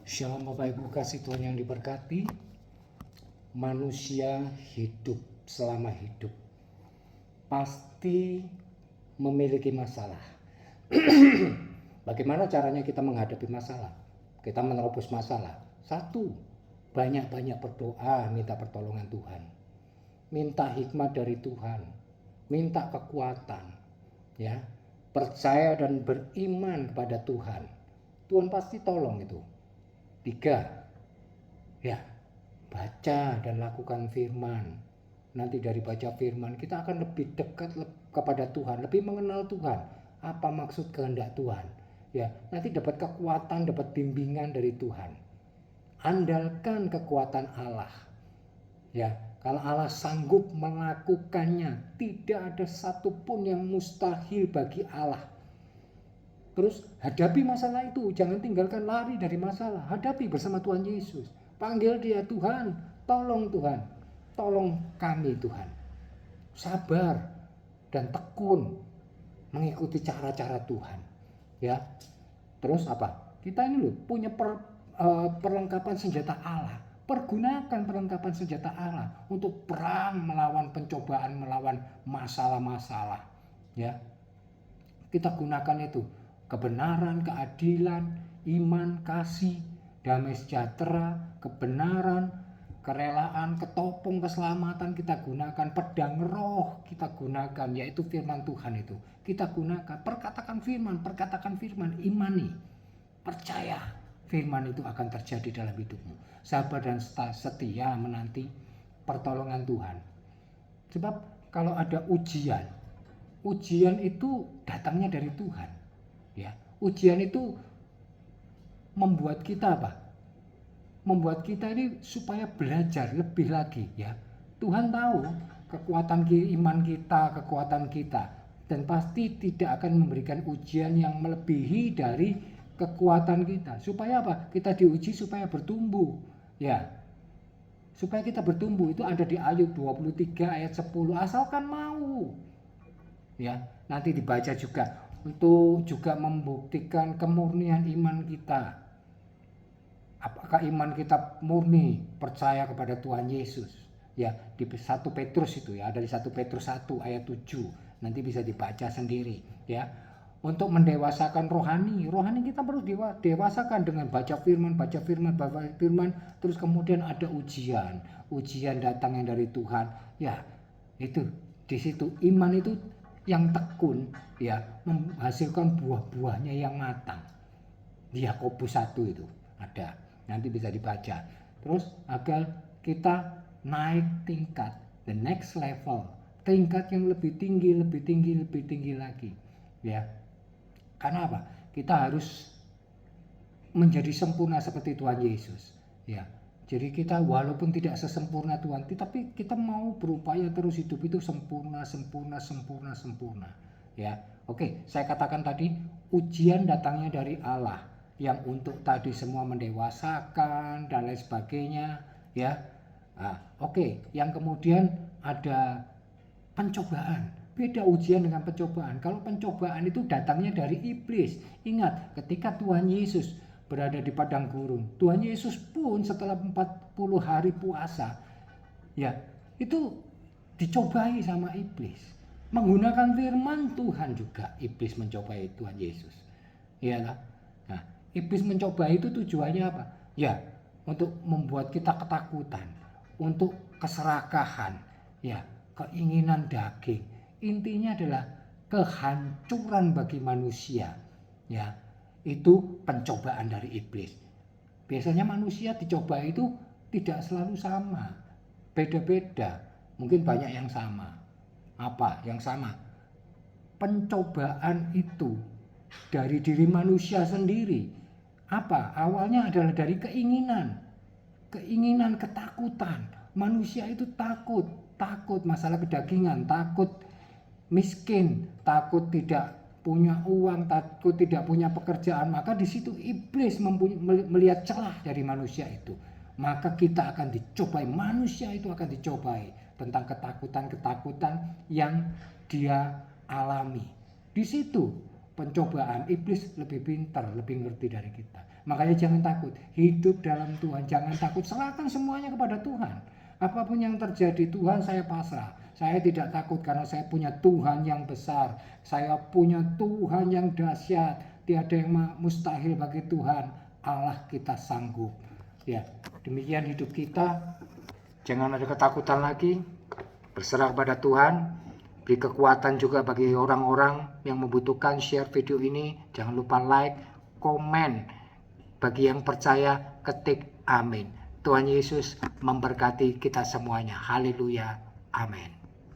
Shalom Bapak Ibu kasih Tuhan yang diberkati. Manusia hidup selama hidup pasti memiliki masalah. Bagaimana caranya kita menghadapi masalah? Kita menerobos masalah. Satu, banyak-banyak berdoa, minta pertolongan Tuhan. Minta hikmat dari Tuhan. Minta kekuatan. Ya, percaya dan beriman kepada Tuhan. Tuhan pasti tolong itu. 3, ya, baca dan lakukan firman. Nanti dari baca firman kita akan lebih dekat kepada Tuhan, lebih mengenal Tuhan, apa maksud kehendak Tuhan. Ya, nanti dapat kekuatan, dapat bimbingan dari Tuhan. Andalkan kekuatan Allah. Ya, kalau Allah sanggup melakukannya, tidak ada satupun yang mustahil bagi Allah. Terus hadapi masalah itu, jangan tinggalkan lari dari masalah. Hadapi bersama Tuhan Yesus. Panggil dia, Tuhan, tolong Tuhan. Tolong kami Tuhan. Sabar dan tekun mengikuti cara-cara Tuhan. Ya. Terus apa? Kita ini loh punya perlengkapan senjata Allah. Pergunakan perlengkapan senjata Allah untuk perang melawan pencobaan, melawan masalah-masalah. Ya. Kita gunakan itu. Kebenaran, keadilan, iman, kasih, damai sejahtera, kebenaran, kerelaan, ketopong, keselamatan kita gunakan, pedang roh kita gunakan, yaitu firman Tuhan itu. Kita gunakan, perkatakan firman, imani, percaya firman itu akan terjadi dalam hidupmu. Sabar dan setia menanti pertolongan Tuhan. Sebab kalau ada ujian itu datangnya dari Tuhan. Ya, ujian itu membuat kita apa? Membuat kita ini supaya belajar lebih lagi, ya. Tuhan tahu kekuatan iman kita, kekuatan kita, dan pasti tidak akan memberikan ujian yang melebihi dari kekuatan kita. Supaya apa? Kita diuji supaya bertumbuh, ya. Supaya kita bertumbuh itu ada di Ayub 23 ayat 10, asalkan mau. Ya, nanti dibaca juga. Untuk juga membuktikan kemurnian iman kita. Apakah iman kita murni percaya kepada Tuhan Yesus? Ya, di 1 Petrus itu ya, dari 1 Petrus 1 ayat 7. Nanti bisa dibaca sendiri, ya. Untuk mendewasakan rohani kita perlu dewasakan dengan baca firman, terus kemudian ada ujian datang yang dari Tuhan. Ya, itu di situ iman itu yang tekun, ya, menghasilkan buah-buahnya yang matang. Di Yakobus 1 itu ada, nanti bisa dibaca. Terus agar kita naik tingkat, the next level, tingkat yang lebih tinggi lagi, ya. Karena apa? Kita harus menjadi sempurna seperti Tuhan Yesus, ya. Jadi kita walaupun tidak sesempurna Tuhan, tapi kita mau berupaya terus hidup itu sempurna. Ya, oke, saya katakan tadi ujian datangnya dari Allah yang untuk tadi semua mendewasakan dan lain sebagainya, ya. Oke, yang kemudian ada pencobaan. Beda ujian dengan pencobaan. Kalau pencobaan itu datangnya dari iblis. Ingat, ketika Tuhan Yesus berada di padang gurun, Tuhan Yesus pun setelah 40 hari puasa, ya, itu dicobai sama iblis. Menggunakan firman Tuhan juga iblis mencobai Tuhan Yesus. Iyalah. Nah, iblis mencobai itu tujuannya apa? Ya, untuk membuat kita ketakutan, untuk keserakahan, ya, keinginan daging. Intinya adalah kehancuran bagi manusia, ya. Itu pencobaan dari iblis. Biasanya manusia dicoba itu tidak selalu sama, beda-beda. Mungkin banyak yang sama. Apa yang sama? Pencobaan itu dari diri manusia sendiri. Apa? Awalnya adalah dari keinginan, ketakutan. Manusia itu takut masalah kedagingan, takut miskin, takut tidak punya uang, takut tidak punya pekerjaan. Maka di situ iblis melihat celah dari manusia itu. Maka kita akan dicobai, manusia itu akan dicobai tentang ketakutan yang dia alami. Di situ pencobaan, iblis lebih pintar, lebih ngerti dari kita. Makanya jangan takut, hidup dalam Tuhan, jangan takut, serahkan semuanya kepada Tuhan. Apapun yang terjadi, Tuhan saya pasrah. Saya tidak takut karena saya punya Tuhan yang besar. Saya punya Tuhan yang dahsyat. Tiada yang mustahil bagi Tuhan. Allah kita sanggup. Ya, demikian hidup kita. Jangan ada ketakutan lagi. Berserah pada Tuhan. Beri kekuatan juga bagi orang-orang yang membutuhkan. Share video ini. Jangan lupa like, komen. Bagi yang percaya, ketik amin. Tuhan Yesus memberkati kita semuanya. Haleluya. Amin.